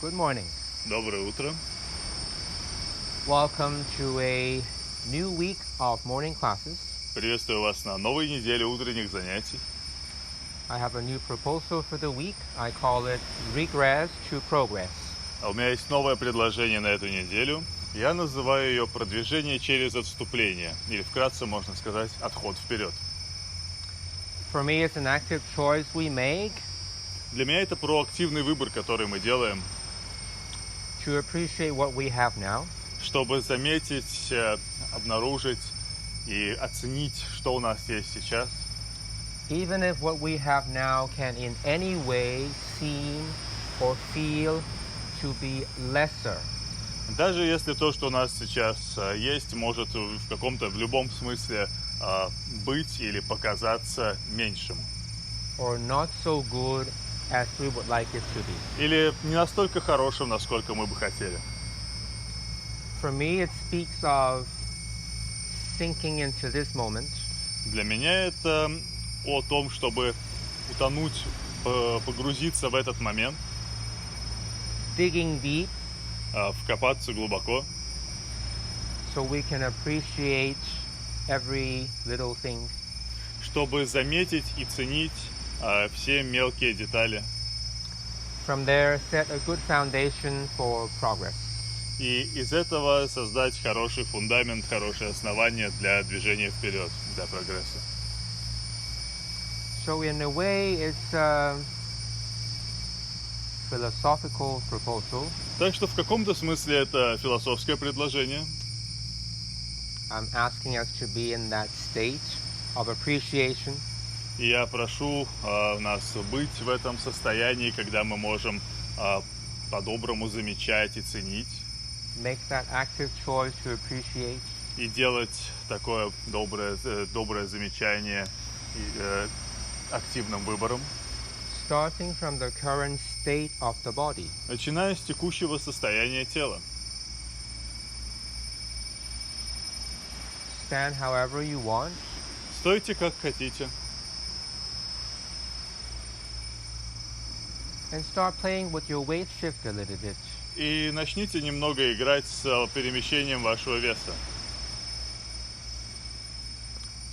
Good morning. Доброе утро. Welcome to a new week of morning classes. Приветствую вас на новой неделе утренних занятий. I have a new proposal for the week. I call it Regress to Progress. У меня есть новое предложение на эту неделю. Я называю ее «Продвижение через отступление», или вкратце можно сказать «Отход вперед». For me, it's an active choice we make Для меня это проактивный выбор, который мы делаем, to appreciate what we have now, чтобы заметить, обнаружить и оценить, что у нас есть сейчас. even if what we have now can in any way seem or feel to be lesser. Даже если то, что у нас сейчас есть, может в любом смысле быть или показаться меньшим. Or not so good as we would like it to be. Или не настолько хорошим, насколько мы бы хотели. For me, it speaks of sinking into this moment, Для меня это о том, чтобы утонуть, погрузиться в этот момент, digging deep вкопаться глубоко, so we can appreciate every little thing. чтобы заметить и ценить все мелкие детали. From there, set a good foundation for progress. И из этого создать хороший фундамент, хорошее основание для движения вперед, для прогресса. So in a way, it's a philosophical proposal. Так что в каком-то смысле это философское предложение. I'm asking us to be in that state of appreciation, И я прошу нас быть в этом состоянии, когда мы можем по-доброму замечать и ценить, make that active choice to appreciate, и делать такое доброе замечание активным выбором, starting from the current state of the body. начиная с текущего состояния тела. Stand however you want, Стойте как хотите and start playing with your weight shift a little bit. и начните немного играть с перемещением вашего веса.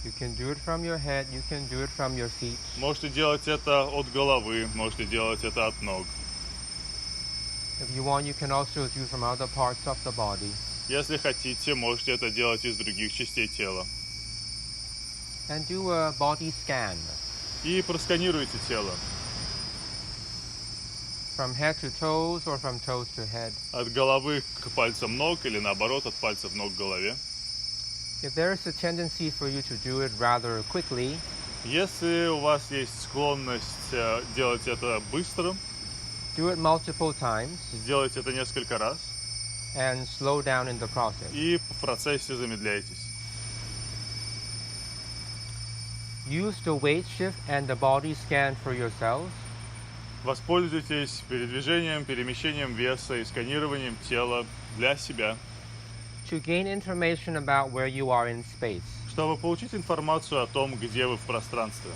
You can do it from your head, you can do it from your feet. Можете делать это от головы, можете делать это от ног. If you want, you can also do from other parts of the body. Если хотите, можете это делать из других частей тела. And do a body scan И просканируйте тело. from head to toes or from toes to head. От головы к пальцам ног или наоборот от пальцев ног к голове. If there is a tendency for you to do it rather quickly, Если у вас есть склонность делать это быстро, do it multiple times сделайте это несколько раз and slow down in the process. и в процессе замедляйтесь. Use the weight shift and the body scan for yourselves Воспользуйтесь перемещением веса и сканированием тела для себя, to gain information about where you are in space. чтобы получить информацию о том, где вы в пространстве.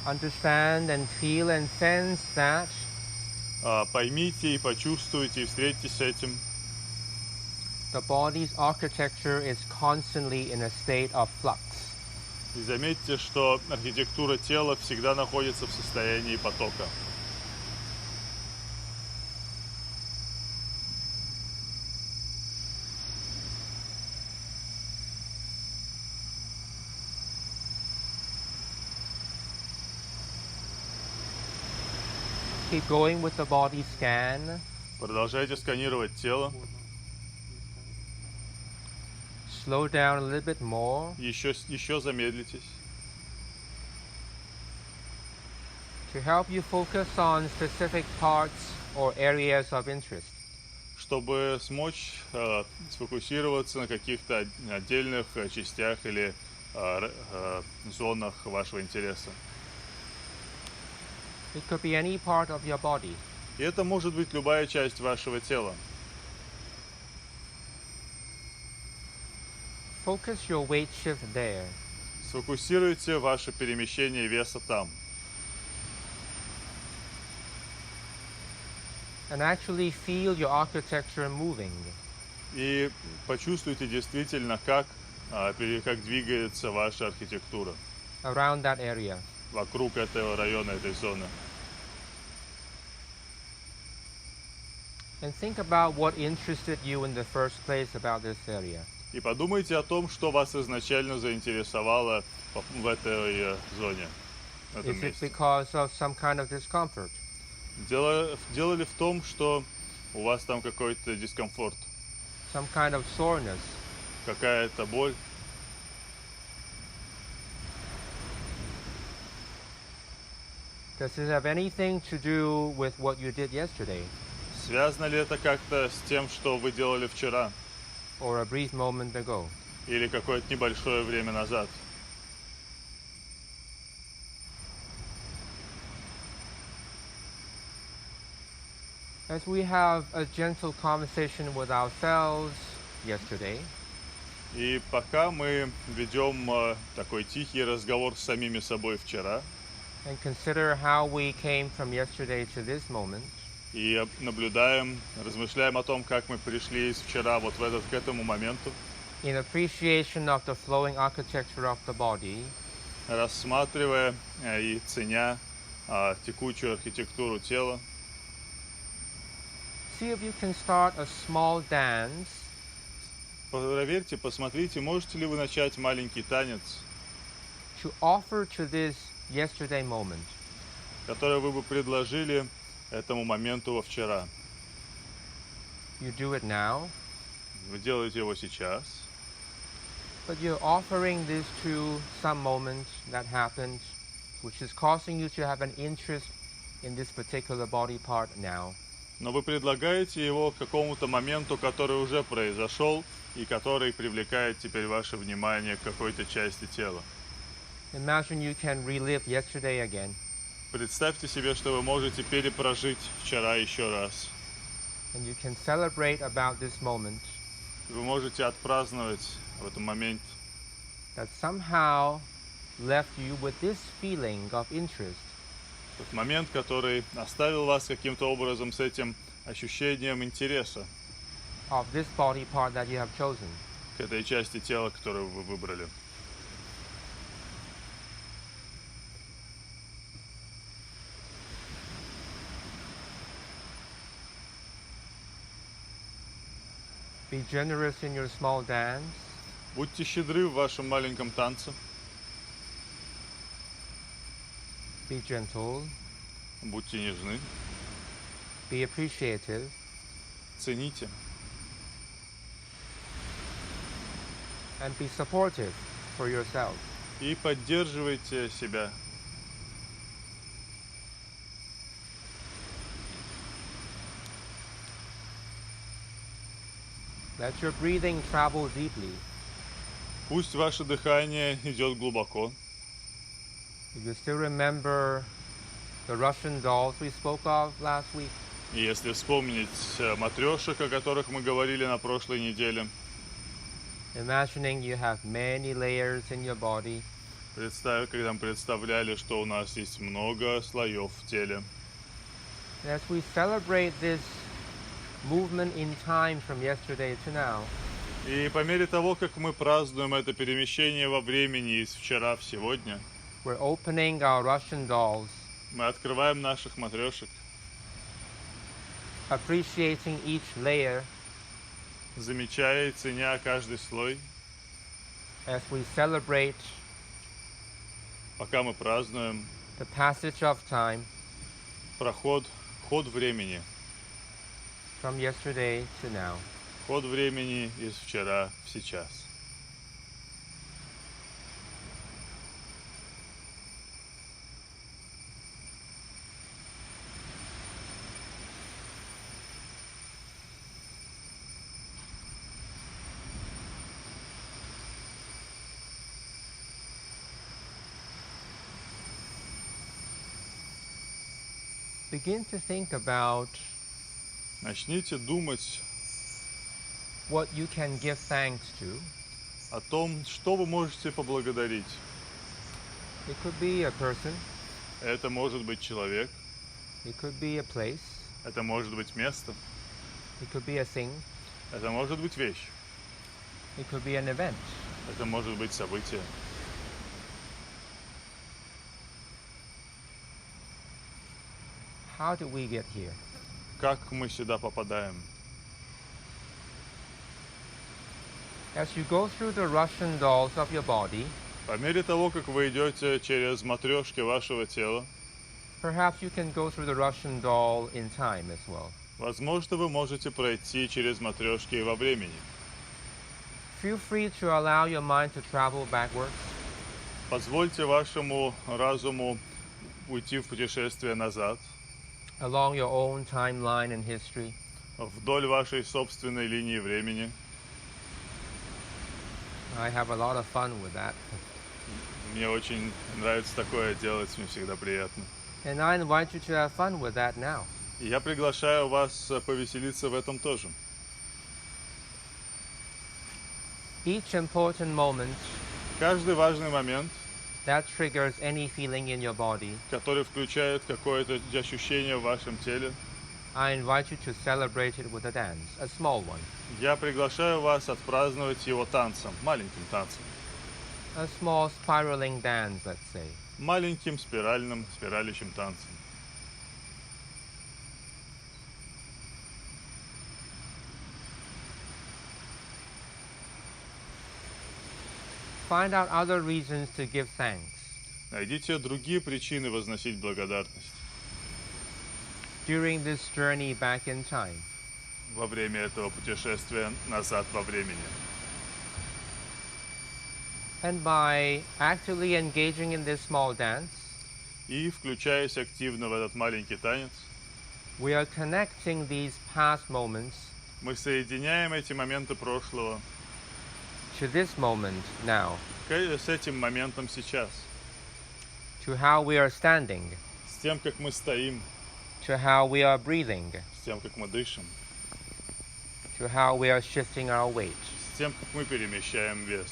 Understand and feel and sense that Поймите и почувствуйте и встретитесь с этим. the body's architecture is constantly in a state of flux. И заметьте, что архитектура тела всегда находится в состоянии потока. Keep going with the body scan. Продолжайте сканировать тело. Slow down a little bit more Еще замедлитесь. to help you focus on specific parts or areas of interest. Чтобы смочь сфокусироваться на каких-то отдельных частях или зонах вашего интереса. It could be any part of your body. И это может быть любая часть вашего тела. Focus your weight shift there. Сфокусируйте ваше перемещение веса там. and actually feel your architecture moving. И почувствуйте действительно, как двигается ваша архитектура Around that area. вокруг этого района, этой зоны. And think about what interested you in the first place about this area. И подумайте о том, что вас изначально заинтересовало в этой зоне, в этом Is it месте. because of some kind of discomfort? Дело ли в том, что у вас там какой-то дискомфорт, Some kind of soreness? какая-то боль? Does it have anything to do with what you did yesterday Связано ли это как-то с тем, что вы делали вчера or a brief moment ago? или какое-то небольшое время назад? As we have a gentle conversation with ourselves yesterday, И пока мы ведем такой тихий разговор с самими собой вчера and consider how we came from yesterday to this moment, и наблюдаем, размышляем о том, как мы пришли из вчера вот к этому моменту, in appreciation of the flowing architecture of the body, рассматривая и ценя текучую архитектуру тела, see if you can start a small dance проверьте, посмотрите, можете ли вы начать маленький танец, to offer to this yesterday moment. который вы бы предложили этому моменту во вчера. You do it now, Вы делаете его сейчас, but you're offering this to some moment that happened, which is causing you to have an interest in this particular body part now. но вы предлагаете его к какому-то моменту, который уже произошел и который привлекает теперь ваше внимание к какой-то части тела. Imagine you can relive yesterday again. Представьте себе, что вы можете перепрожить вчера еще раз. And you can celebrate about this moment Вы можете отпраздновать в этом моменте, that somehow left you with this feeling of interest. тот момент, который оставил вас каким-то образом с этим ощущением интереса Of this body part that you have chosen. к этой части тела, которую вы выбрали. Be generous in your small dance. Будьте щедры в вашем маленьком танце, Be gentle. будьте нежны, Be appreciative. цените And be supportive for yourself. и поддерживайте себя. Let your breathing travel deeply. Пусть ваше дыхание идет глубоко. If you still remember the Russian dolls we spoke of last week, И если вспомнить матрешек, о которых мы говорили на прошлой неделе, imagining you have many layers in your body, когда мы представляли, что у нас есть много слоев в теле. and as we celebrate this movement in time from yesterday to now, И по мере того, как мы празднуем это перемещение во времени из вчера в сегодня, we're opening our Russian dolls, мы открываем наших матрешек, appreciating each layer замечая и ценя каждый слой, as we celebrate пока мы празднуем the passage of time ход времени, from yesterday to now. ход времени из вчера в сейчас. Begin to think about Начните думать what you can give thanks to. о том, что вы можете поблагодарить. It could be a person, Это может быть человек, it could be a place, Это может быть место, It could be a thing. это может быть вещь, It could be an event. это может быть событие. How did we get here? Как мы сюда попадаем? As you go through the Russian dolls of your body, По мере того, как вы идете через матрешки вашего тела, perhaps you can go through the Russian doll in time as well. возможно, вы можете пройти через матрешки и во времени. Feel free to allow your mind to travel backwards. Позвольте вашему разуму уйти в путешествие назад, Along your own timeline and history. вдоль вашей собственной линии времени. I have a lot of fun with that. Мне очень нравится такое делать, мне всегда приятно. And I invite you to have fun with that now. И я приглашаю вас повеселиться в этом тоже. Each important moment Каждый важный момент, that triggers any feeling in your body, который включает какое-то ощущение в вашем теле, I invite you to celebrate it with a dance, a small one. я приглашаю вас отпраздновать его танцем, маленьким танцем. A small spiraling dance, let's say. Маленьким спиралящим танцем. Find out other reasons to give thanks. Найдите другие причины возносить благодарность During this journey back in time. во время этого путешествия назад во времени. And by actively engaging in this small dance, И, включаясь активно в этот маленький танец, we are connecting these past moments мы соединяем эти моменты прошлого to this moment now, с этим моментом сейчас, to how we are standing, с тем, как мы стоим, to how we are breathing, с тем, как мы дышим, to how we are shifting our weight, с тем, как мы перемещаем вес,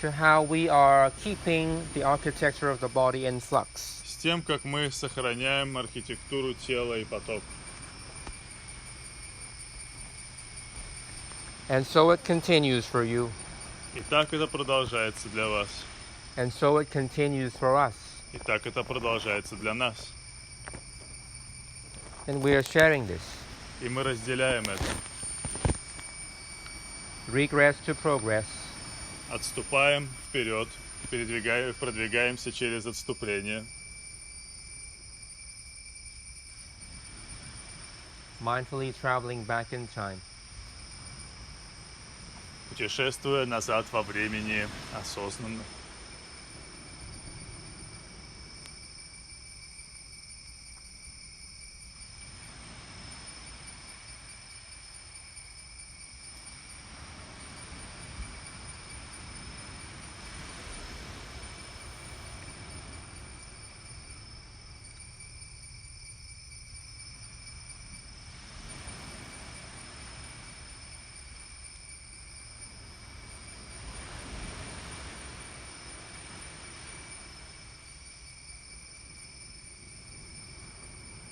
to how we are keeping the architecture of the body in flux. с тем, как мы сохраняем архитектуру тела и поток. And so it continues for you, И так это продолжается для вас. and so it continues for us. И так это продолжается для нас. And we are sharing this. И мы разделяем это. Regress to progress. Отступаем вперед, продвигаемся через отступление. Mindfully traveling back in time. Путешествуя назад во времени осознанно.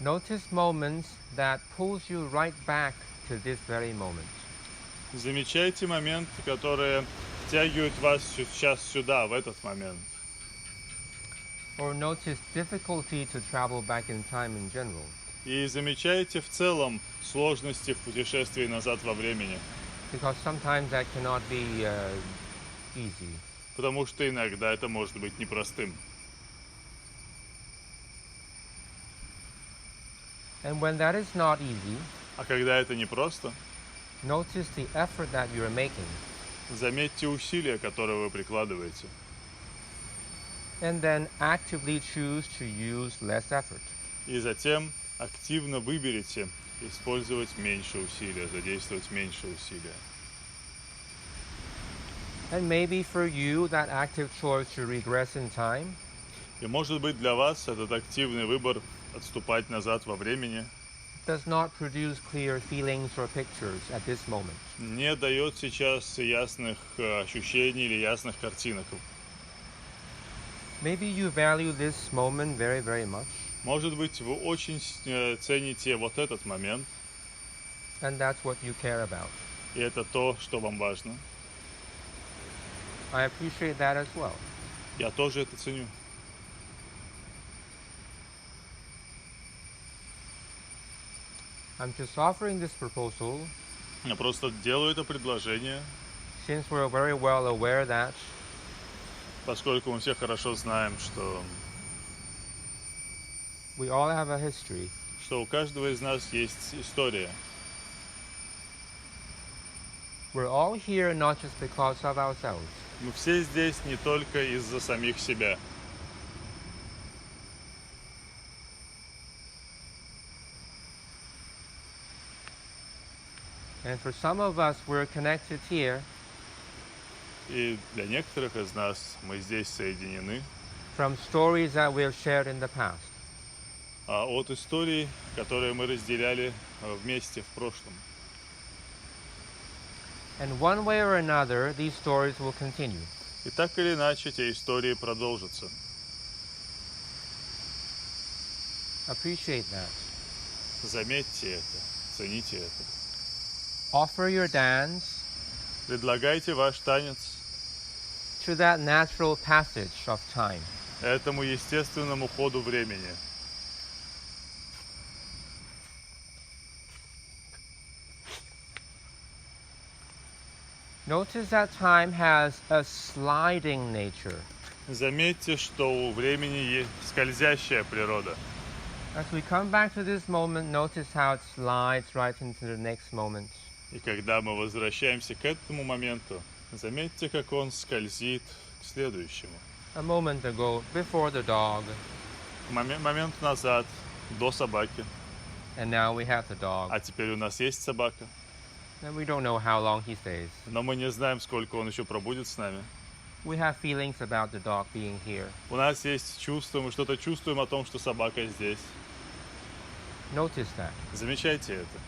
Notice moments that pulls you right back to this very moment. Замечайте моменты, которые втягивают вас сейчас сюда, в этот момент. Or notice difficulty to travel back in time in general. И замечайте в целом сложности в путешествии назад во времени. Because sometimes that cannot be easy. Потому что иногда это может быть непростым. And when that is not easy, А когда это непросто, notice the effort that you are making. заметьте усилия, которые вы прикладываете. And then actively choose to use less effort. И затем активно выберите использовать меньше усилия, задействовать меньше усилия. And maybe for you, that active choice to regress in time И может быть для вас этот активный выбор отступать назад во времени does not produce clear feelings or pictures at this moment. не дает сейчас ясных ощущений или ясных картинок. Maybe you value this moment very, very much. Может быть, вы очень цените вот этот момент, and that's what you care about. и это то, что вам важно. I appreciate that as well. Я тоже это ценю. I'm just offering this proposal Я просто делаю это предложение, since we're very well aware that поскольку мы все хорошо знаем, что we all have a history. у каждого из нас есть история. We're all here not just because of ourselves. Мы все здесь не только из-за самих себя. And for some of us, we're connected here И для некоторых из нас мы здесь соединены from stories that we have shared in the past. от историй, которые мы разделяли вместе в прошлом. And one way or another, these stories will continue. И так или иначе, эти истории продолжатся. Appreciate that. Заметьте это, цените это. Offer your dance Предлагайте ваш танец to that natural passage of time. этому естественному ходу времени. Notice that time has a sliding nature. Заметьте, что у времени есть скользящая природа. As we come back to this moment, notice how it slides right into the next moment. И когда мы возвращаемся к этому моменту, заметьте, как он скользит к следующему. A moment ago, before the dog, Момент назад, до собаки, and now we have the dog. а теперь у нас есть собака. And we don't know how long he stays. Но мы не знаем, сколько он еще пробудет с нами. We have feelings about the dog being here. У нас есть чувства, мы что-то чувствуем о том, что собака здесь. Notice that. Замечайте это.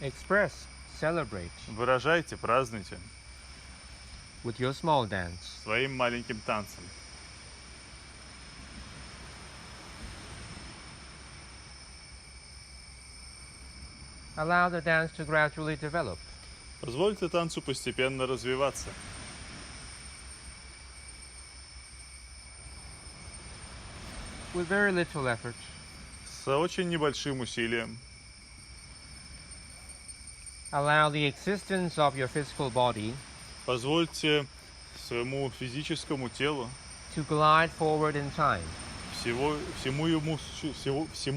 Express, celebrate Выражайте, празднуйте with your small dance. своим маленьким танцем. Allow the dance to gradually develop. Позвольте танцу постепенно развиваться. With very little effort. С очень небольшим усилием. Allow the existence of your physical body Позвольте своему физическому телу, to glide forward in time. всему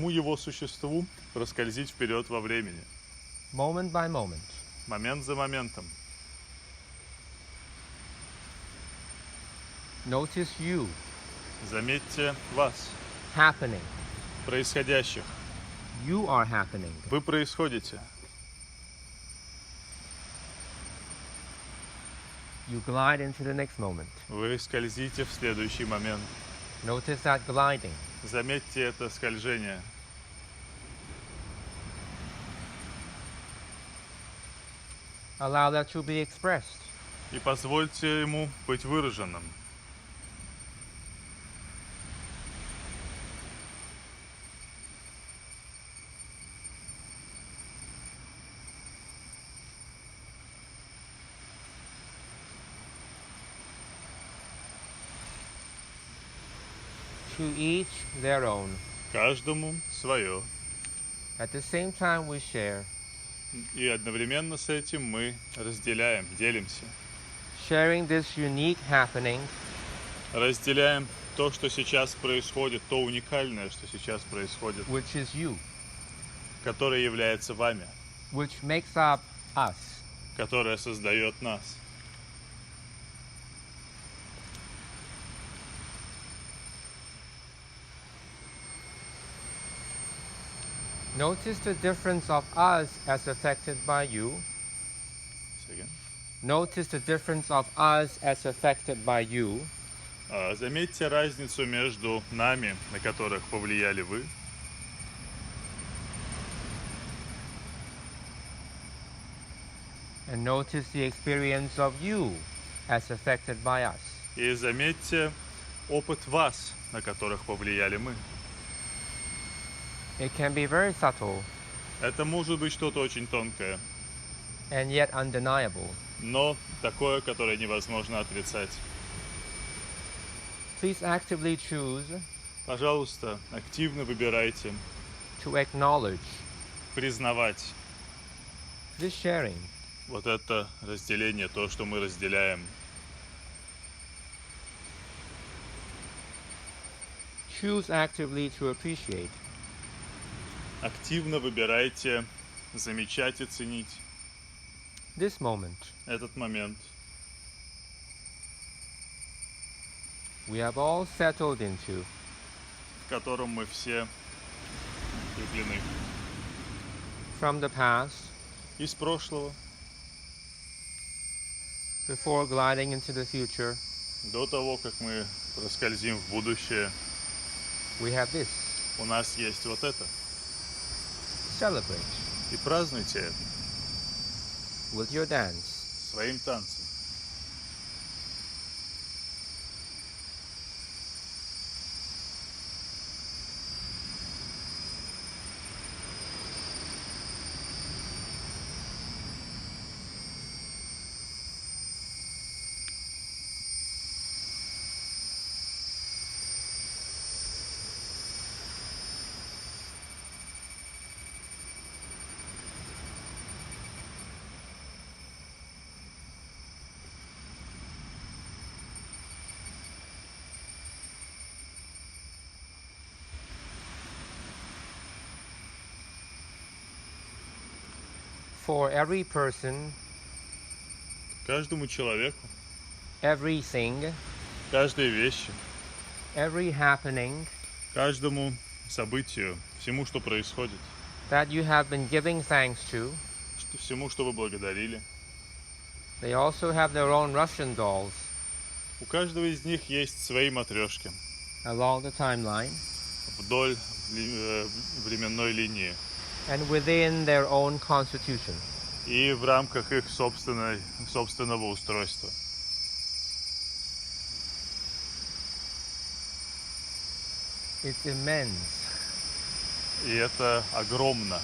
его существу проскользить вперед во времени. Moment by moment. Момент за моментом. Notice you Заметьте вас, happening. происходящих. You are happening. Вы происходите. You glide into the next moment. Вы скользите в следующий момент. Notice that gliding. Заметьте это скольжение. Allow that to be expressed. И позвольте ему быть выраженным. To each their own. Каждому свое. At the same time we share. И одновременно с этим мы разделяем, делимся. Sharing this unique happening Разделяем то, что сейчас происходит, то уникальное, что сейчас происходит, which is you, которое является вами, which makes up us. которое создает нас. Notice the difference of us as affected by you. Second. Notice the difference of us as affected by you. Заметьте разницу между нами, на которых повлияли вы, And notice the experience of you as affected by us. и заметьте опыт вас, на которых повлияли мы. It can be very subtle Это может быть что-то очень тонкое, and yet undeniable. но такое, которое невозможно отрицать. Please actively choose Пожалуйста, активно выбирайте to acknowledge признавать this sharing. вот это разделение, то, что мы разделяем. Choose actively to appreciate Активно выбирайте замечать и ценить this moment. этот момент. We have all settled into В котором мы все влюблены. from the past Из прошлого before gliding into the future. до того, как мы проскользим в будущее, We have this. у нас есть вот это. Celebrate И празднуйте это with your dance. своим танцем. For every person, Каждому человеку, everything, каждой вещи, every happening каждому событию, всему, что происходит, that you have been giving thanks to, всему, что вы благодарили. they also have their own Russian dolls У каждого из них есть свои матрешки along the timeline вдоль временной линии and within their own constitution. и в рамках их собственного устройства. It's immense. И это огромно.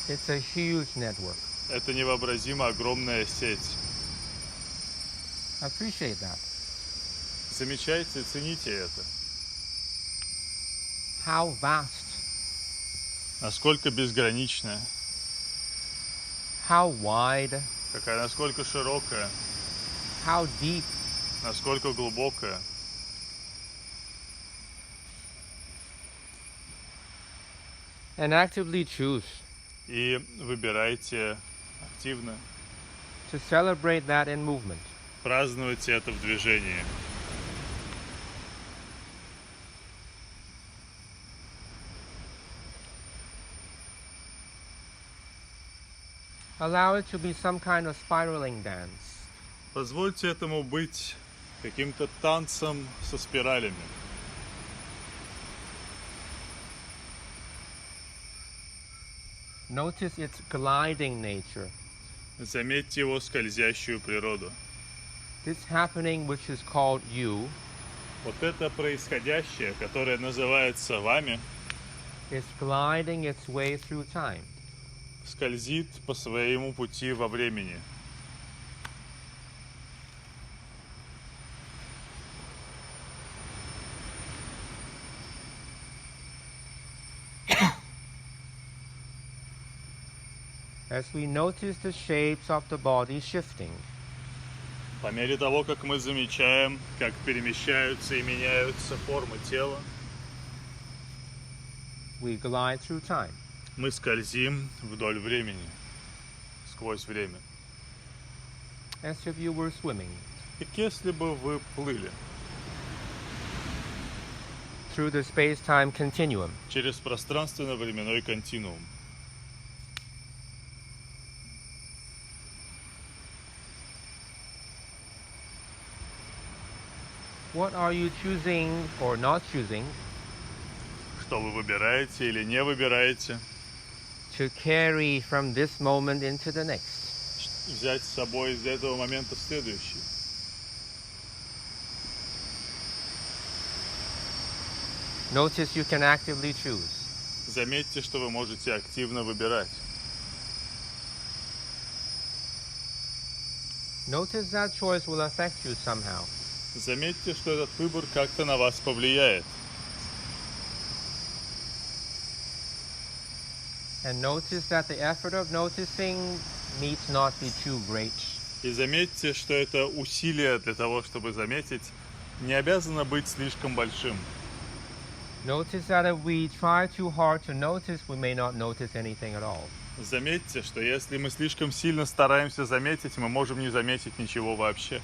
It's a huge network. Это невообразимо огромная сеть. Appreciate that. Замечайте, цените это. How vast, Насколько безграничная, how wide, насколько широкая, how deep, насколько глубокая. and actively choose И выбирайте активно. to celebrate that in movement. Празднуйте это в движении. Allow it to be some kind of spiraling dance. Позвольте этому быть каким-то танцем со спиралями. Notice its gliding nature. Заметьте его скользящую природу. This happening which is called you Вот это происходящее, которое называется вами, is gliding its way through time. скользит по своему пути во времени. As we notice the shapes of the body shifting, По мере того, как мы замечаем, как перемещаются и меняются формы тела, we glide through time. мы скользим вдоль времени, сквозь время. As if you were swimming Как если бы вы плыли through the space-time continuum. через пространственно-временной континуум. What are you choosing or not choosing Что вы выбираете или не выбираете, to carry from this moment into the next? взять с собой из этого момента в следующий. Notice you can actively choose. Заметьте, что вы можете активно выбирать. Notice that choice will affect you somehow. Заметьте, что этот выбор как-то на вас повлияет. And notice that the effort of noticing needs not be too great. И заметьте, что это усилие для того, чтобы заметить, не обязано быть слишком большим. Notice that if we try too hard to notice, we may not notice anything at all. Заметьте, что если мы слишком сильно стараемся заметить, мы можем не заметить ничего вообще.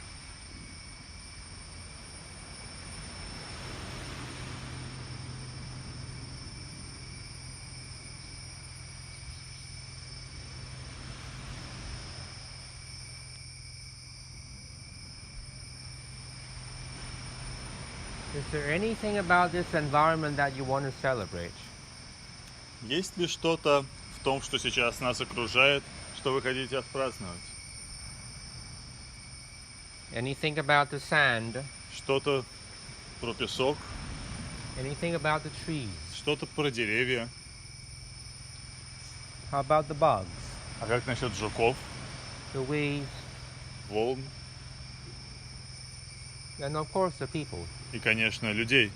Is there anything about this environment that you want to celebrate? Есть ли что-то в том, что сейчас нас окружает, что вы хотите отпраздновать? Anything about the sand? Что-то про песок, Anything about the trees? что-то про деревья. How about the bugs, А как насчет жуков, the weeds, волн and of course the people? и, конечно, людей?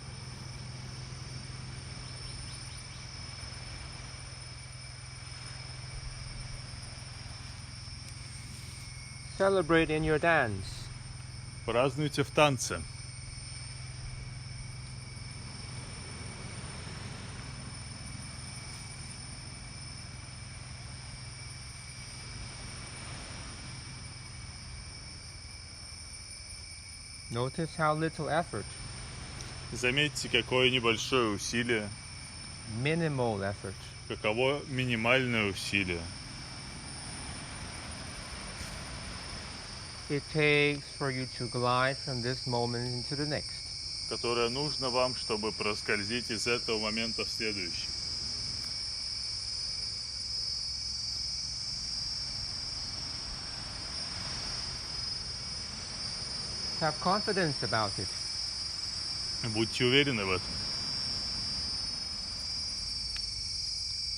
Celebrate in your dance. Празднуйте в танце. Notice how little effort, Заметьте, какое небольшое усилие, minimal effort, каково минимальное усилие it takes for you to glide from this moment into the next. которое нужно вам, чтобы проскользить из этого момента в следующий. Have confidence about it. Будьте уверены в этом.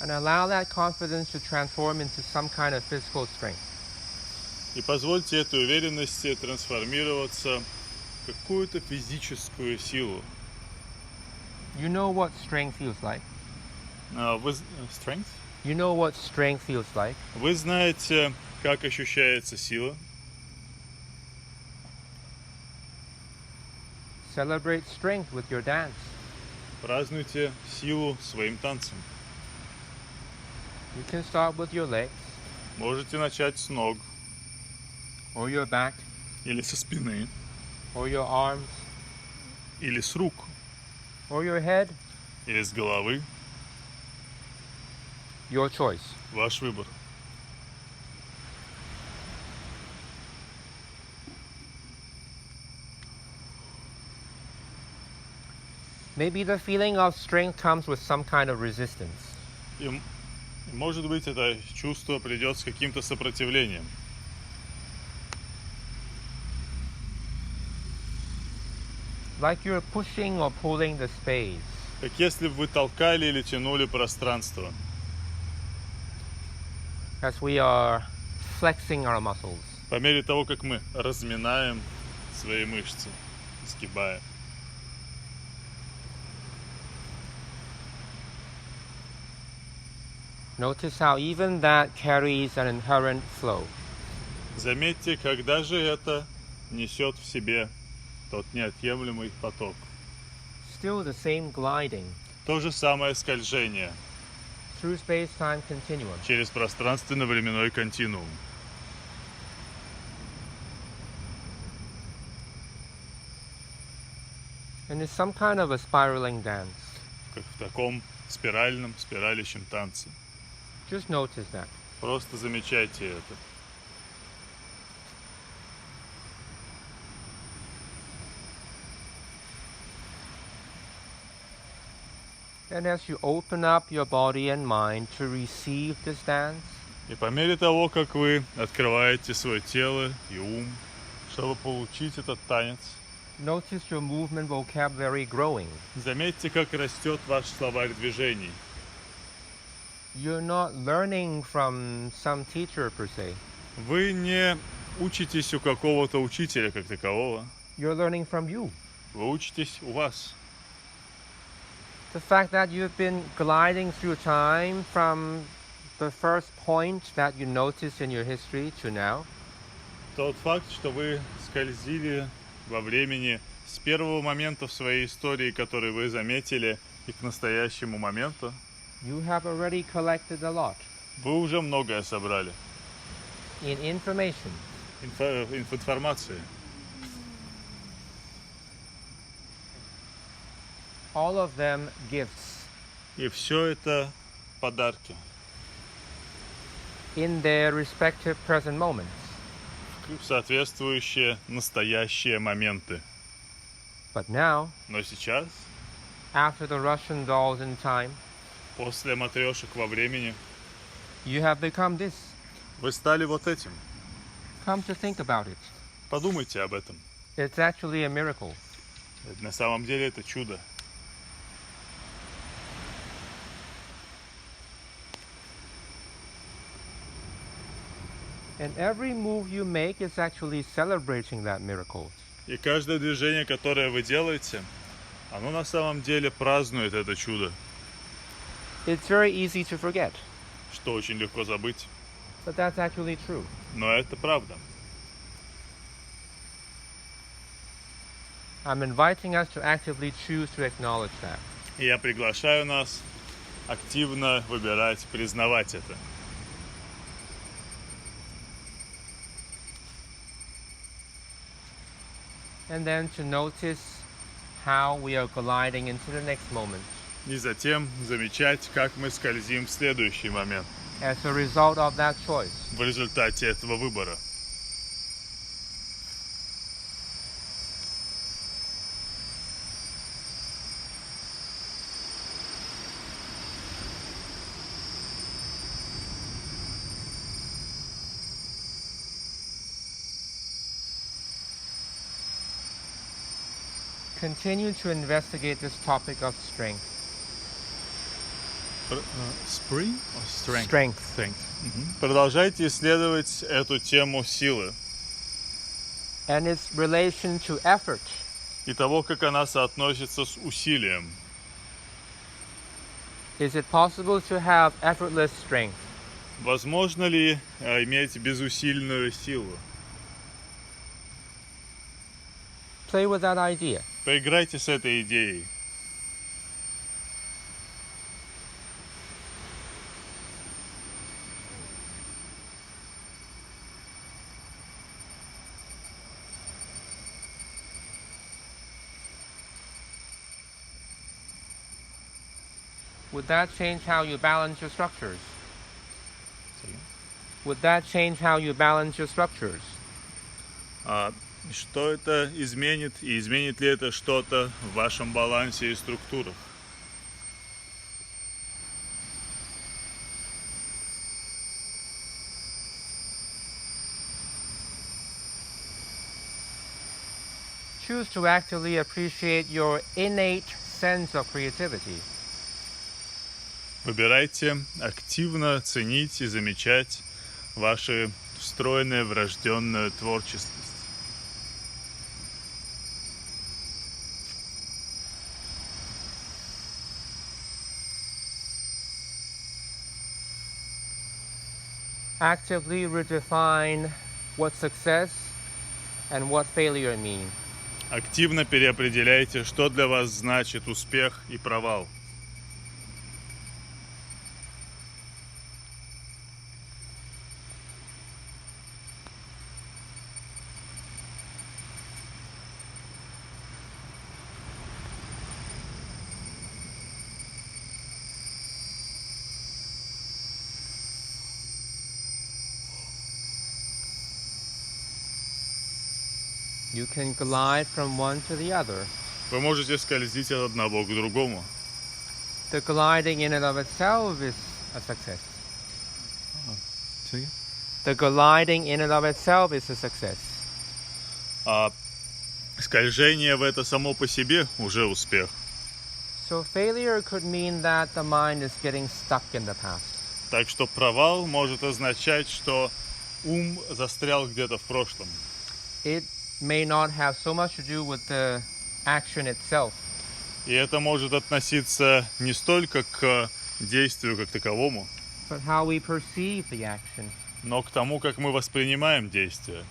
And allow that confidence to transform into some kind of physical strength. И позвольте этой уверенности трансформироваться в какую-то физическую силу. You know what strength feels like. Strength? You know what strength feels like. Вы знаете, как ощущается сила. Celebrate strength with your dance. Празднуйте силу своим танцем. You can start with your legs Можете начать с ног or your back или со спины, or your arms или с рук, or your head. или с головы. Your choice. Ваш выбор. Maybe the feeling of strength comes with some kind of resistance. И, может быть, это чувство придет с каким-то сопротивлением. Like you're pushing or pulling the space. Как если бы вы толкали или тянули пространство, As we are flexing our muscles. по мере того, как мы разминаем свои мышцы, сгибая. Notice how even that carries an inherent flow. Заметьте, когда же это несет в себе тот неотъемлемый поток. Still the same gliding То же самое скольжение through space-time continuum. через пространственно-временной континуум. And it's some kind of a spiraling dance. Как в таком спиральном, спиралящем танце. Just notice that. Просто замечайте это. And as you open up your body and mind to receive this dance, И по мере того, как вы открываете свое тело и ум, чтобы получить этот танец, Notice your movement vocabulary growing. Заметьте, как растет ваш словарь движений. You're not learning from some teacher per se. Вы не учитесь у какого-то учителя как такового. You're learning from you. Вы учитесь у вас. The fact that you've been gliding through time from the first point that you noticed in your history to now. Тот факт, что вы скользили во времени с первого момента в своей истории, который вы заметили, и к настоящему моменту, You have already collected a lot вы уже многое собрали. in information. Информации. All of them gifts И все это подарки. in their respective present moments. Соответствующие настоящие моменты. But now, Но сейчас, after the Russian dolls in time, после матрешек во времени, you have become this. вы стали вот этим. Come to think about it. Подумайте об этом. It's actually a miracle. На самом деле это чудо. And every move you make is actually celebrating that miracle. И каждое движение, которое вы делаете, оно на самом деле празднует это чудо, It's very easy to forget, что очень легко забыть. but that's actually true. Но это правда. I'm inviting us to actively choose to acknowledge that. И я приглашаю нас активно выбирать, признавать это. And then to notice how we are gliding into the next moment И затем замечать, как мы скользим в следующий момент as a result of that choice. в результате этого выбора. Continue to investigate this topic of strength. Spring or strength? Strength. Продолжайте исследовать эту тему силы And its relation to effort. и того, как она соотносится с усилием. Is it possible to have effortless strength? Возможно ли иметь безусильную силу? Play with that idea. Поиграйте с этой идеей. Would that change how you balance your structures? Would that change how you balance your structures? Что это изменит и изменит ли это что-то в вашем балансе и структурах? Choose to actively appreciate your innate sense of creativity. Выбирайте активно ценить и замечать ваши встроенную врожденную творческость. Actively redefine what success and what failure mean. Активно переопределяйте, что для вас значит успех и провал. You can glide from one to the other. Вы можете скользить от одного к другому. The gliding in and of itself is a success. The gliding in and of itself is a success. Скольжение в это само по себе уже успех. So failure could mean that the mind is getting stuck in the past. Так что провал может означать, что ум застрял где-то в прошлом. It may not have so much to do with the action itself, И это может относиться не столько к действию как таковому, but how we perceive the action. но к тому, как мы воспринимаем действие.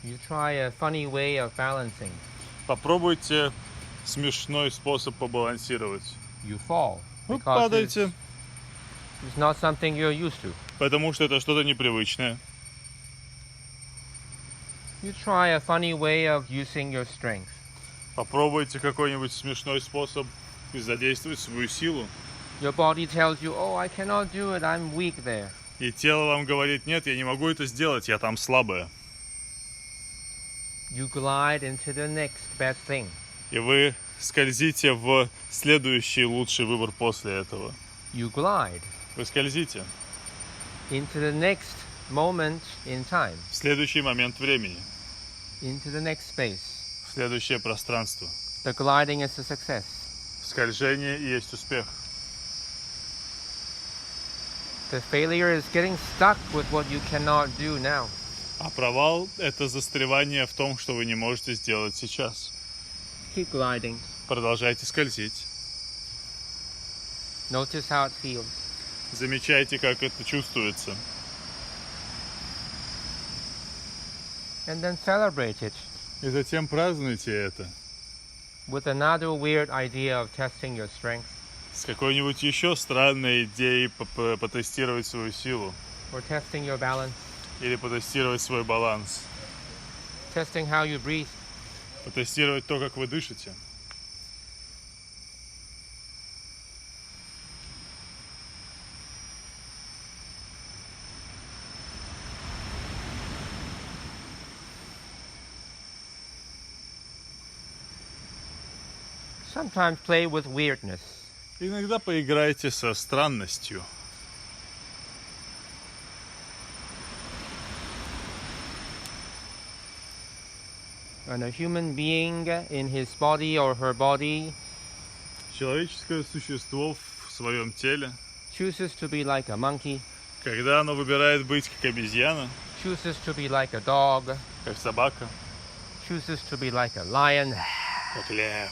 You try a funny way of balancing. Попробуйте смешной способ побалансировать. You fall Вы because падаете, it's not something you're used to. потому что это что-то непривычное. You try a funny way of using your strength. Попробуйте какой-нибудь смешной способ задействовать свою силу. Your body tells you, oh, I cannot do it, I'm weak there. И тело вам говорит: нет, я не могу это сделать, я там слабая. You glide into the next best thing. И вы скользите в следующий лучший выбор после этого. You glide Вы скользите into the next moment in time, в следующий момент времени, into the next space. в следующее пространство. The gliding is a success. Скольжение и есть успех. The failure is getting stuck with what you cannot do now. А провал — это застревание в том, что вы не можете сделать сейчас. Keep gliding. Продолжайте скользить. Notice how it feels. Замечайте, как это чувствуется. And then celebrate it И затем празднуйте это with another weird idea of testing your strength с какой-нибудь еще странной идеей потестировать свою силу or testing your balance, или потестировать свой баланс, testing how you breathe. потестировать то, как вы дышите. Sometimes play with weirdness. Иногда поиграйте со странностью. When a human being in his body or her body Человеческое существо в своем теле, chooses to be like a monkey, когда оно выбирает быть как обезьяна, chooses to be like a dog, как собака, chooses to be like a lion, как лев,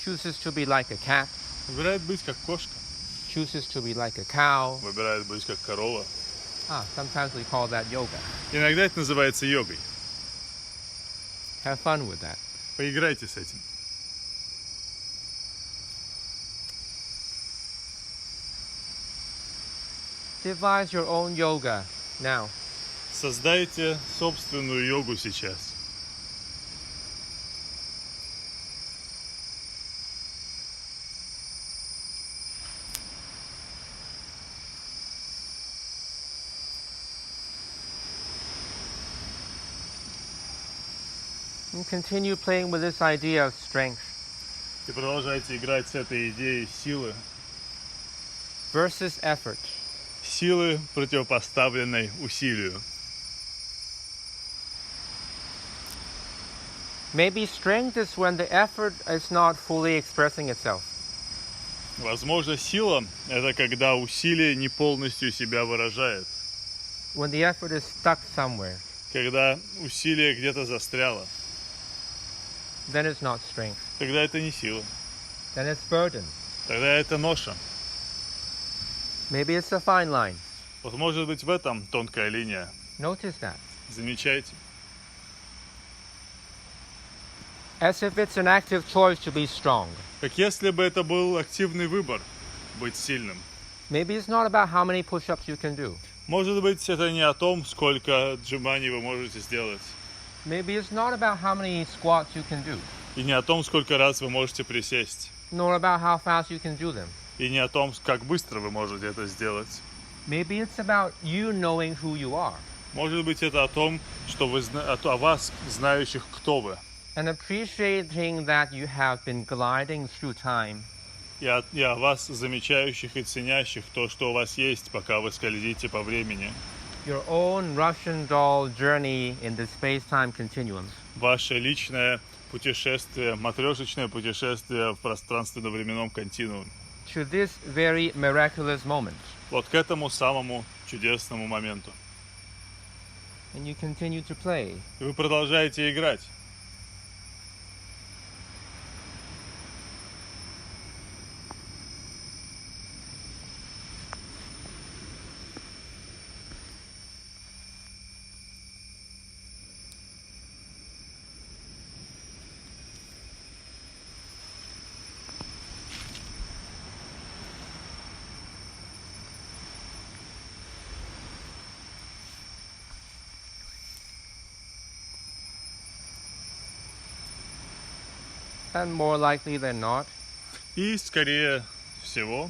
chooses to be like a cat, выбирает быть как кошка, chooses to be like a cow. выбирает быть как корова. Sometimes we call that yoga. Иногда это называется йогой. Have fun with that. Поиграйте с этим. Devise your own yoga now. Создайте собственную йогу сейчас. And continue playing with this idea of strength И продолжайте играть с этой идеей силы. versus effort. Силы, противопоставленной усилию. Maybe strength is when the effort is not fully expressing itself. Возможно, сила — это когда усилие не полностью себя выражает. When the effort is stuck somewhere, Когда усилие где-то застряло. then it's not strength. Тогда это не сила. Then it's burden. Тогда это ноша. Maybe it's a fine line. Вот может быть в этом тонкая линия. Notice that. Замечайте. As if it's an active choice to be strong. Как если бы это был активный выбор быть сильным. Maybe it's not about how many push-ups you can do. Может быть, это не о том, сколько отжиманий вы можете сделать. Maybe it's not about how many squats you can do. И не о том, сколько раз вы можете присесть. Nor about how fast you can do them. И не о том, как быстро вы можете это сделать. Maybe it's about you knowing who you are Может быть, это о том, что вы о вас, знающих, кто вы. and appreciating that you have been gliding through time И о вас, замечающих и ценящих то, что у вас есть, пока вы скользите по времени. Your own Russian doll journey in the space-time continuum. Ваше личное путешествие, матрешечное путешествие в пространственно-временном континууме. To this very miraculous moment. Вот к этому самому чудесному моменту. And you continue to play. И вы продолжаете играть. And more likely than not, И, скорее всего,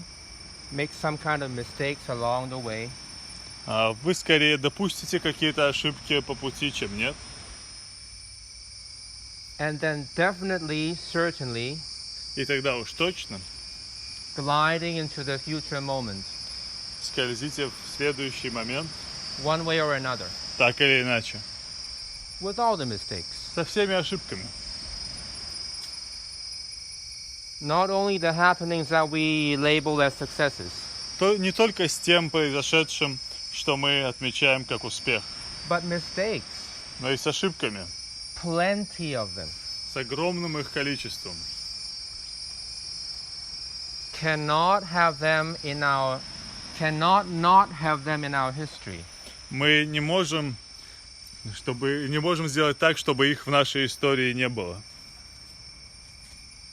make some kind of mistakes along the way. вы скорее допустите какие-то ошибки по пути, чем нет. And then definitely, certainly, И тогда уж точно gliding into the future moment, скользите в следующий момент, one way or another, так или иначе, with all the mistakes. со всеми ошибками. Not only the happenings that we label as successes, То не только с тем произошедшим, что мы отмечаем как успех, but mistakes, но и с ошибками, plenty of them. с огромным их количеством. Cannot not have them in our history. Мы не можем сделать так, чтобы их в нашей истории не было.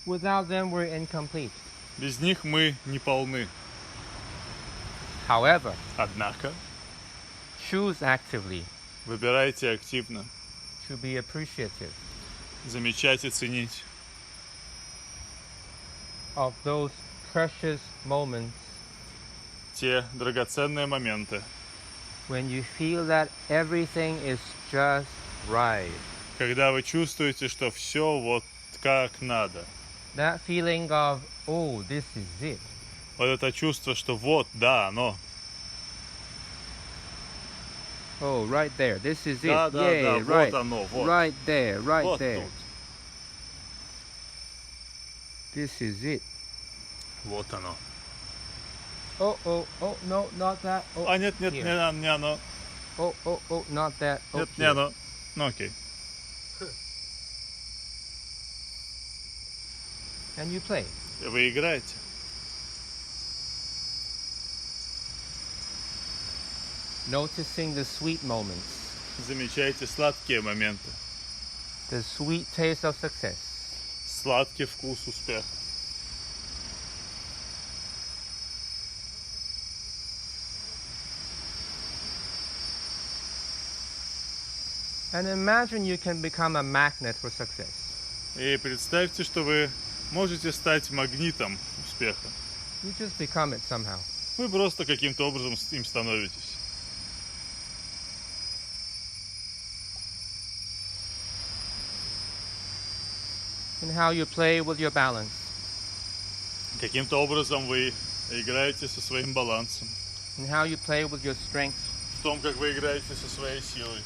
Without them, we're incomplete. Без них мы не полны. However, Однако, choose actively выбирайте активно, to be appreciative замечать и ценить of those precious moments те драгоценные моменты, when you feel that everything is just right. когда вы чувствуете, что все вот как надо. That feeling of, oh, this is it. Вот это чувство, что вот, да, оно. Oh, right there. This is it. Да, да, Yay, да, right. вот оно, вот. Right there, right Вот there. тут. This is it. Вот оно. Oh, no, not that. Oh, А нет, here. не оно. Oh, not that. Oh, Нет, не here. оно. Ну окей. And you play. И вы играете. Noticing the sweet moments, Замечайте сладкие моменты. the sweet taste of success. Сладкий вкус успеха. And imagine you can become a magnet for success. И представьте, что вы можете стать магнитом успеха. You just become it somehow. Вы просто каким-то образом им становитесь. And how you play with your balance. Каким-то образом вы играете со своим балансом. And how you play with your strength. В том, как вы играете со своей силой.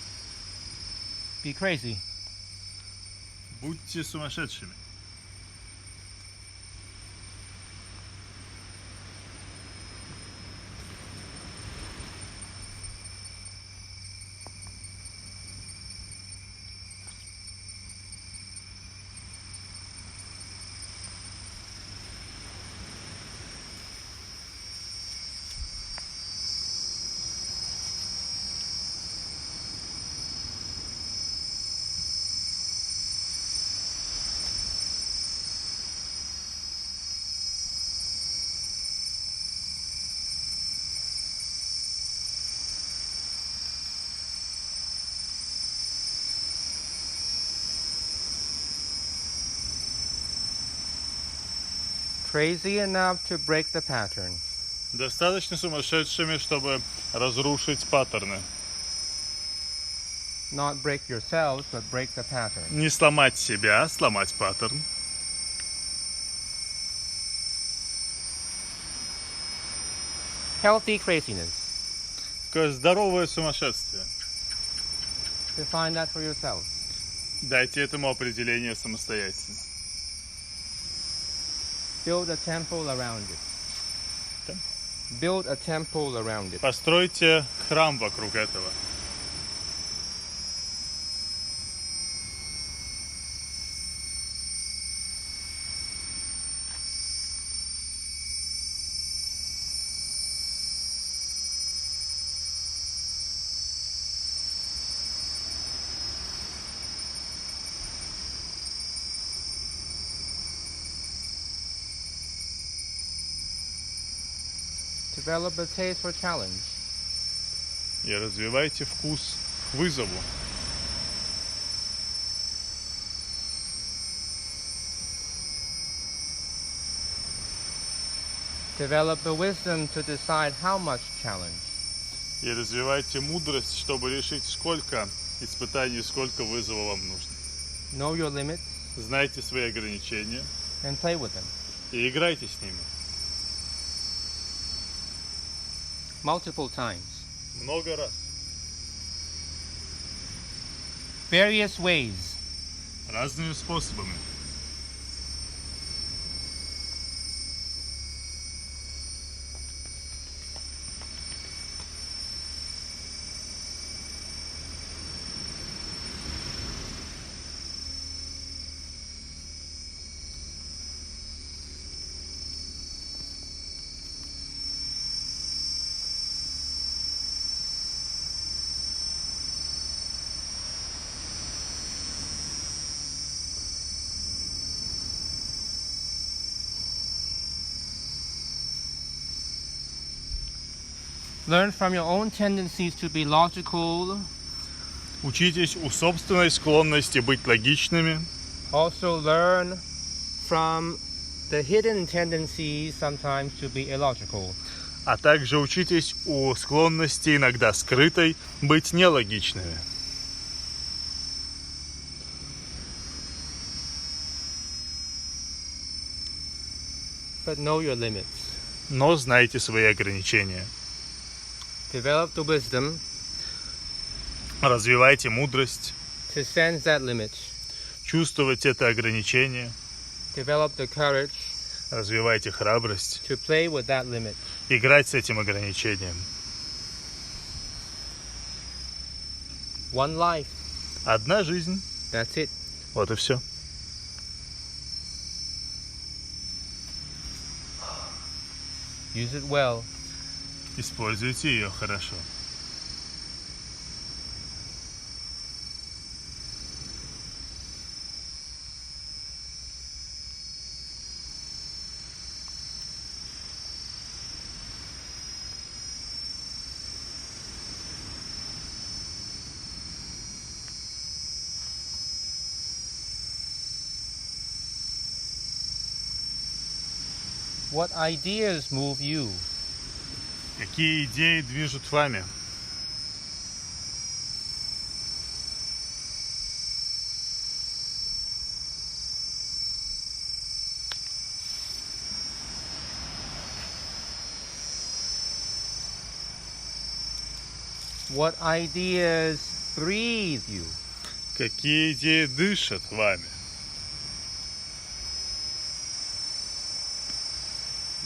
Be crazy. Будьте сумасшедшими. Crazy enough to break the pattern. Достаточно сумасшедшими, чтобы разрушить паттерны. Not break yourselves, but break the pattern. Не сломать себя, сломать паттерн. Healthy craziness. Такое здоровое сумасшествие. Define that for yourself. Дайте этому определение самостоятельно. Build a temple around it. Да. Build a temple around it. Постройте храм вокруг этого. Develop a taste for challenge. И развивайте вкус к вызову. Develop the wisdom to decide how much challenge. И развивайте мудрость, чтобы решить, сколько испытаний, сколько вызовов вам нужно. Know your limits Знайте свои ограничения and play with them. и играйте с ними. Multiple times. Много раз. Various ways. Разными способами. Learn from your own tendencies to be logical. Учитесь у собственной склонности быть логичными. Also learn from the hidden tendencies sometimes to be illogical. А также учитесь у склонности, иногда скрытой, быть нелогичными. But know your limits. Но знайте свои ограничения. Develop the wisdom Развивайте мудрость, to sense that limit. чувствовать это ограничение, Develop the courage развивайте храбрость, to play with that limit. играть с этим ограничением. One life. Одна жизнь, That's it. вот и все. Use it well. Используйте ее хорошо. What ideas move you? Какие идеи движут вами? What ideas breathe you? Какие идеи дышат вами?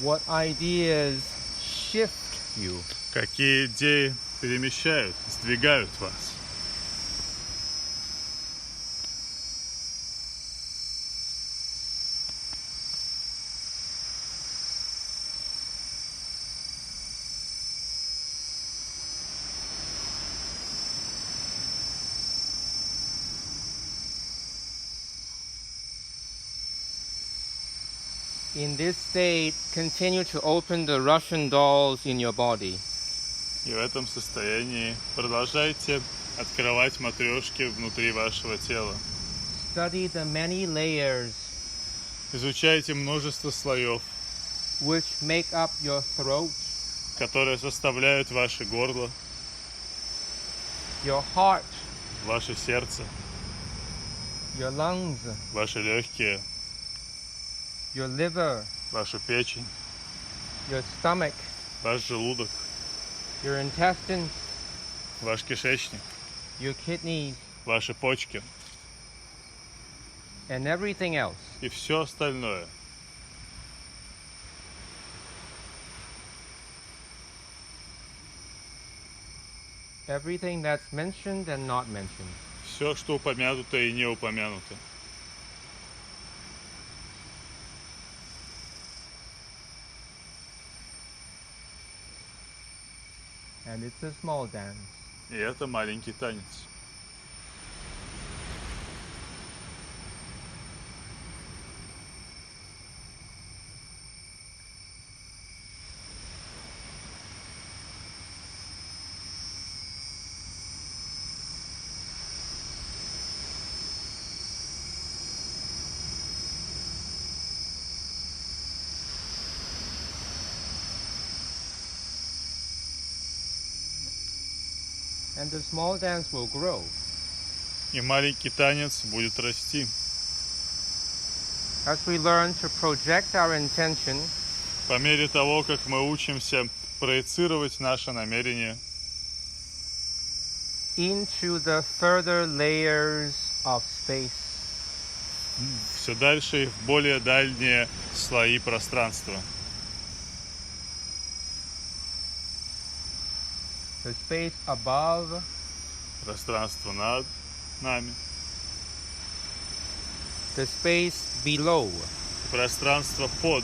What ideas shift you? Какие идеи перемещают, сдвигают вас? In this state, continue to open the Russian dolls in your body. И в этом состоянии продолжайте открывать матрешки внутри вашего тела. Study the many layers Изучайте множество слоев, which make up your throat, которые составляют ваше горло, your heart, ваше сердце, your lungs, ваши легкие, your liver, вашу печень, your stomach, ваш желудок, your intestines, ваш кишечник, your kidneys, ваши почки and everything else. и все остальное. Everything that's mentioned and not mentioned. Все, что упомянуто и не упомянуто. And it's a small dance. И это маленький танец. And the small dance will grow. И маленький танец будет расти. As we learn to project our intention, По мере того, как мы учимся проецировать наше намерение into the further layers of space, все дальше и в более дальние слои пространства. the space above, Пространство над нами, the space below, пространство под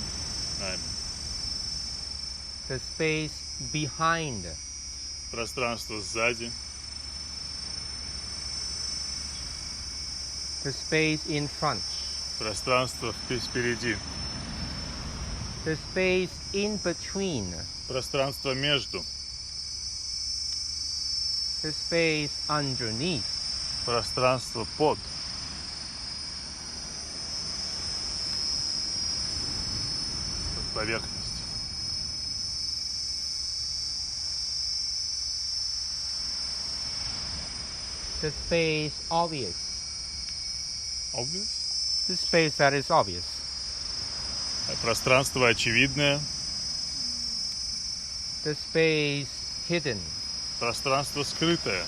нами, the space behind, пространство сзади, the space in front, пространство впереди, the space in between, пространство между, the space underneath, пространство под, поверхность. the space obvious, Obvious? the space that is obvious, Пространство очевидное, the space hidden, пространство скрытое.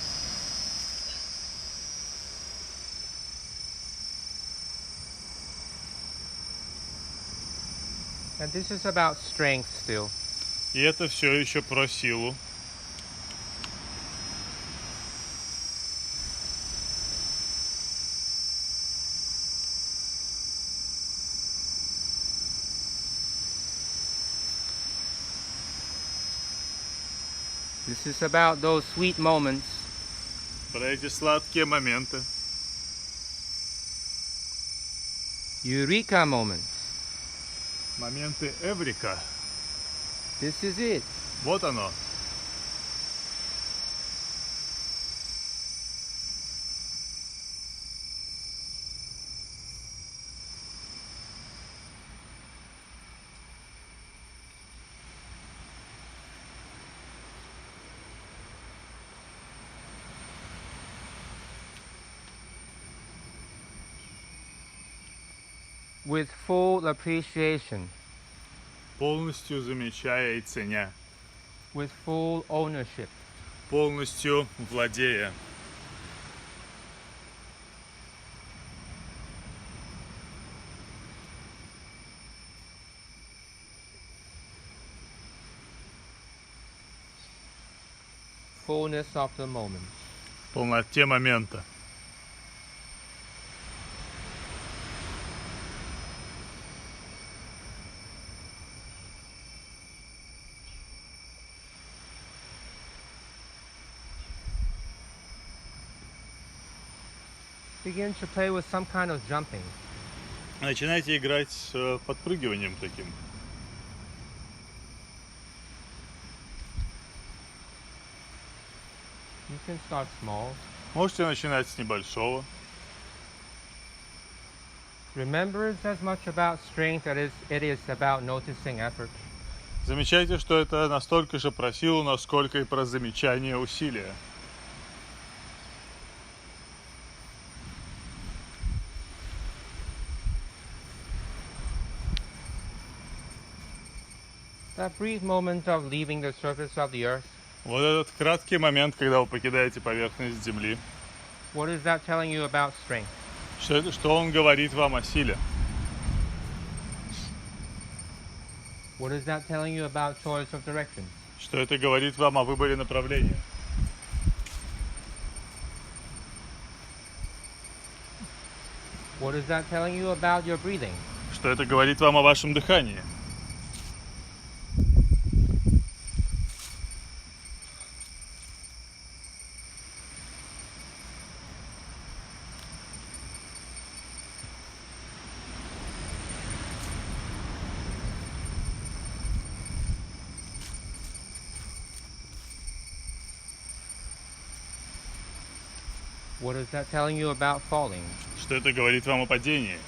and this is about strength still. И это все еще про силу. This is about those sweet moments Про эти сладкие моменты. eureka moments. Моменты эврика. This is it. Вот оно. With full appreciation, Полностью замечая и ценя. with full ownership, Полностью владея. fullness of the moment. В полноте момента. Begin to play with some kind of jumping. Начинайте играть с подпрыгиванием таким. You can start small. Можете начинать с небольшого. Remember, it's as much about strength as it is about noticing effort. Замечайте, что это настолько же про силу, насколько и про замечание усилия. That brief moment of leaving the surface of the earth, Вот этот краткий момент, когда вы покидаете поверхность Земли. What is that telling you about strength? Что он говорит вам о силе? What is that telling you about choice of direction? Что это говорит вам о выборе направления? What is that telling you about your breathing? Что это говорит вам о вашем дыхании? What is that telling you about falling? Что это говорит вам о падении?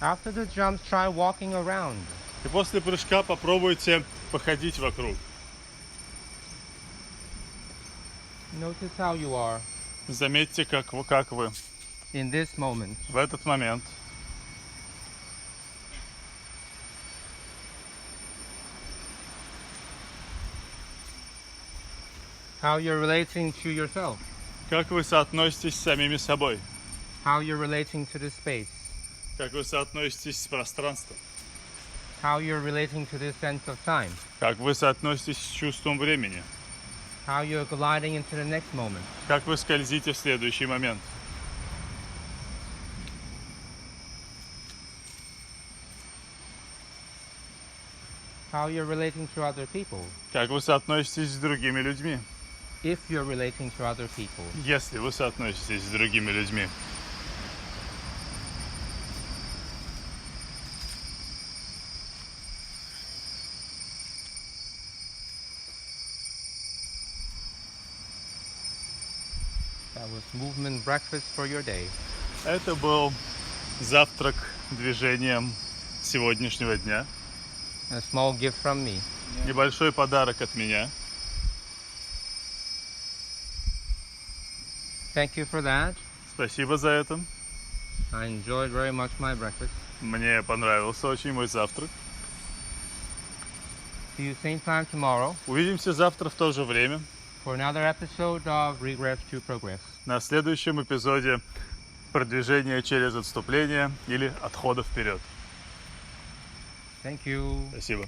After the jumps, try walking around. И после прыжка попробуйте походить вокруг. Notice how you are Заметьте, как вы in this moment. в этот момент. How you're relating to yourself. Как вы соотноситесь с самими собой. How you're relating to this space. Как вы соотноситесь с пространством. How you're relating to this sense of time. Как вы соотноситесь с чувством времени. How you're gliding into the next moment. Как вы скользите в следующий момент. How you're relating to other people. Как вы соотноситесь с другими людьми. If you're relating to other people. Если вы соотноситесь с другими людьми. That was movement breakfast for your day. Это был завтрак движением сегодняшнего дня. A small gift from me. Небольшой подарок от меня. Thank you for that. Спасибо за это. I enjoyed very much my breakfast. Мне понравился очень мой завтрак. See you same time tomorrow Увидимся завтра в то же время for another episode of Regress to Progress. на следующем эпизоде продвижения через отступление или отхода вперед. Thank you. Спасибо.